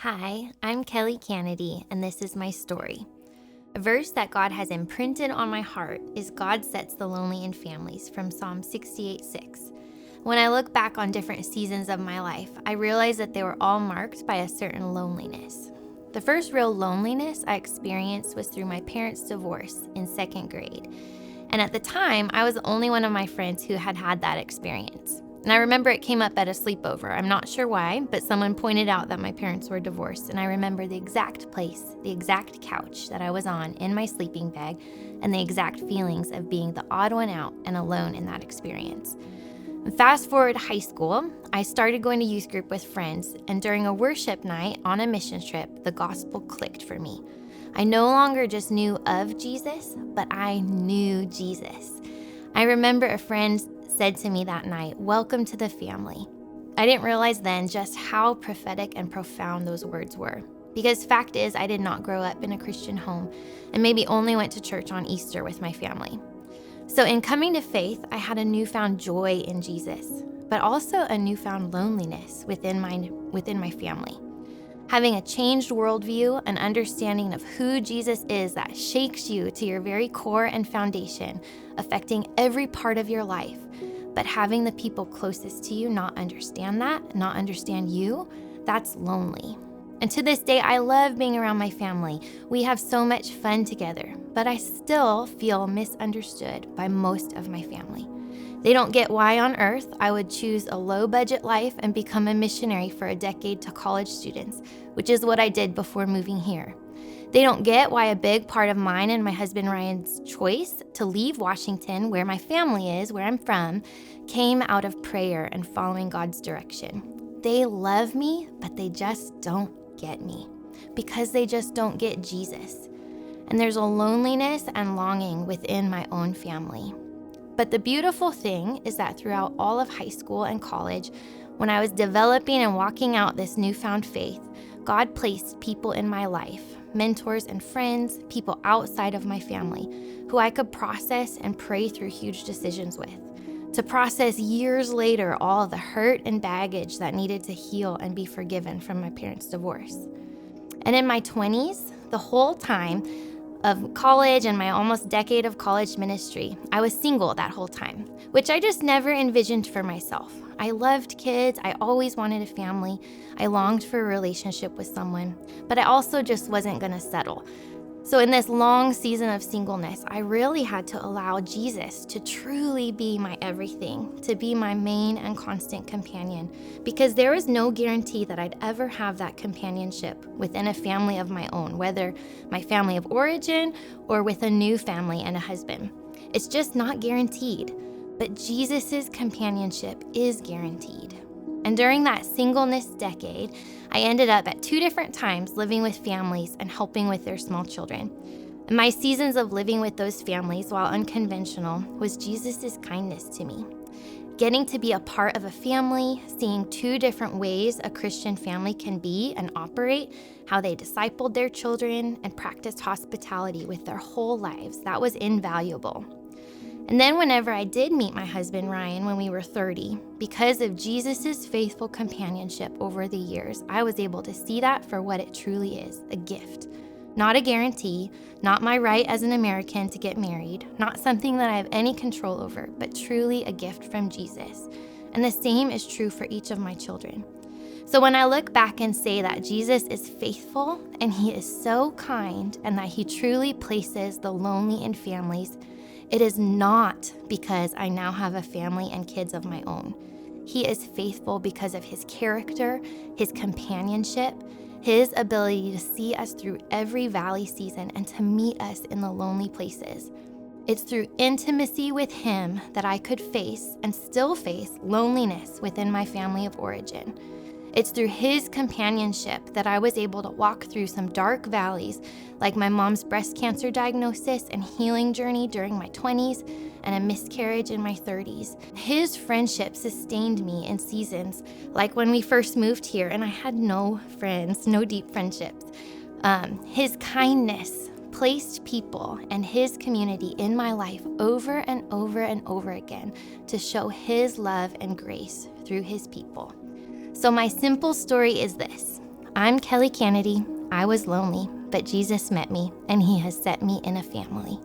Hi, I'm Kellie Kennedy, and this is my story. A verse that God has imprinted on my heart is God sets the lonely in families from Psalm 68:6. When I look back on different seasons of my life, I realize that they were all marked by a certain loneliness. The first real loneliness I experienced was through my parents' divorce in second grade. And at the time, I was the only one of my friends who had had that experience. And I remember it came up at a sleepover. I'm not sure why, but someone pointed out that my parents were divorced. And I remember the exact place, the exact couch that I was on in my sleeping bag, and the exact feelings of being the odd one out and alone in that experience. And fast forward to high school, I started going to youth group with friends. And during a worship night on a mission trip, the gospel clicked for me. I no longer just knew of Jesus, but I knew Jesus. I remember a friend said to me that night, "Welcome to the family." I didn't realize then just how prophetic and profound those words were. Because fact is, I did not grow up in a Christian home and maybe only went to church on Easter with my family. So in coming to faith, I had a newfound joy in Jesus, but also a newfound loneliness within my family. Having a changed worldview, an understanding of who Jesus is that shakes you to your very core and foundation, affecting every part of your life, but having the people closest to you not understand you, that's lonely. And to this day, I love being around my family. We have so much fun together, but I still feel misunderstood by most of my family. They don't get why on earth I would choose a low-budget life and become a missionary for a decade to college students, which is what I did before moving here. They don't get why a big part of mine and my husband Ryan's choice to leave Washington, where my family is, where I'm from, came out of prayer and following God's direction. They love me, but they just don't get me because they just don't get Jesus. And there's a loneliness and longing within my own family. But the beautiful thing is that throughout all of high school and college, when I was developing and walking out this newfound faith, God placed people in my life, mentors and friends, people outside of my family, who I could process and pray through huge decisions with, to process years later all of the hurt and baggage that needed to heal and be forgiven from my parents' divorce. And in my 20s, the whole time of college and my almost decade of college ministry, I was single that whole time, which I just never envisioned for myself. I loved kids. I always wanted a family. I longed for a relationship with someone, but I also just wasn't going to settle. So in this long season of singleness, I really had to allow Jesus to truly be my everything, to be my main and constant companion, because there was no guarantee that I'd ever have that companionship within a family of my own, whether my family of origin or with a new family and a husband. It's just not guaranteed, but Jesus's companionship is guaranteed. And during that singleness decade, I ended up at 2 different times living with families and helping with their small children. And my seasons of living with those families, while unconventional, was Jesus's kindness to me. Getting to be a part of a family, seeing 2 different ways a Christian family can be and operate, how they discipled their children and practiced hospitality with their whole lives, that was invaluable. And then whenever I did meet my husband, Ryan, when we were 30, because of Jesus's faithful companionship over the years, I was able to see that for what it truly is, a gift. Not a guarantee, not my right as an American to get married, not something that I have any control over, but truly a gift from Jesus. And the same is true for each of my children. So when I look back and say that Jesus is faithful and he is so kind and that he truly places the lonely in families, it is not because I now have a family and kids of my own. He is faithful because of his character, his companionship, his ability to see us through every valley season and to meet us in the lonely places. It's through intimacy with him that I could face and still face loneliness within my family of origin. It's through his companionship that I was able to walk through some dark valleys, like my mom's breast cancer diagnosis and healing journey during my 20s and a miscarriage in my 30s. His friendship sustained me in seasons like when we first moved here and I had no friends, no deep friendships. His kindness placed people and his community in my life over and over and over again to show his love and grace through his people. So my simple story is this. I'm Kellie Kennedy. I was lonely, but Jesus met me, and he has set me in a family.